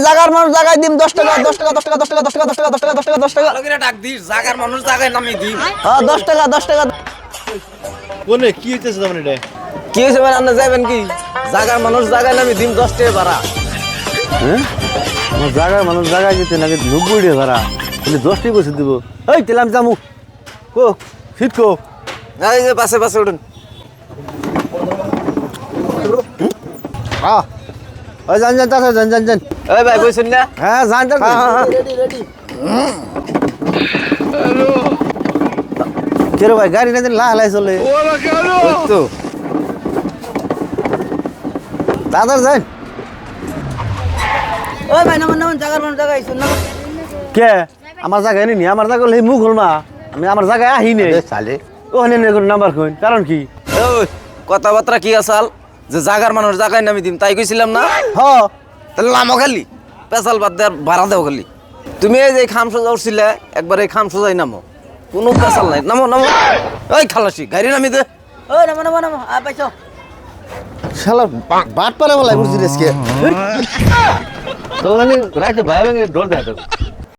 জাগার মানুষ জাগায় দিম 10 টাকা 10 টাকা 10 টাকা 10 টাকা 10 টাকা 10 টাকা 10 টাকা 10 টাকা 10 টাকা ভালো করে ডাক দিস জাগার মানুষ জাগায় নামে দিম। হ্যাঁ 10 টাকা 10 টাকা কোনে কি হইতেছে তোমার এটা? কি হয়েছে মানে আপনি যাবেন কি জাগার মানুষ জাগায় নামে দিম 10 টাকা ভাড়া। হ্যাঁ আমার জায়গায় মানুষ জায়গায় যেতে নাকি 90 টাকা ভাড়া তুমি 10 টাকা বসে দিব। এই তেলে আমি যামু কো শীত কো এই যে পাশে পাশে উঠুন। হ্যাঁ ওই যান যান তাড়াতাড়ি যান যান যান। এই ভাই বইছেন না? হ্যাঁ যান তাড়াতাড়ি। কেরে ভাই গাড়ি না দিন লাহালাই চলে ওই তো তাড়াতাড়ি যান। ওই ভাই নামান নামান জাগার মানুষ জাগায় শুন না কে আমার জায়গায় নি আমার জায়গা হলে মুখ হল মা আমি আমার জায়গায় আহি নেই সালে ওখানে নাম্বার কইন কারণ কি? ওই কথাবার্তা কি আসাল যে জাগার মানুষ জাগায় নামে দিম তাই কইছিলাম না? হ তাহলে নামো খালি পেশাল বাদ দেওয়ার ভাড়া দেও খালি। তুমি এই যে খাম সোজা উঠছিলে একবার এই খাম সোজাই নামো কোনো পেশাল নাই নামো নামো। ওই খালাসি গাড়ি নামি দে। ওই নামো নামো নামো আ পাইছো শালা বাট পালে বলাই বুঝছিস কে তো রাইতে ভাই ভেঙে ডর দেয়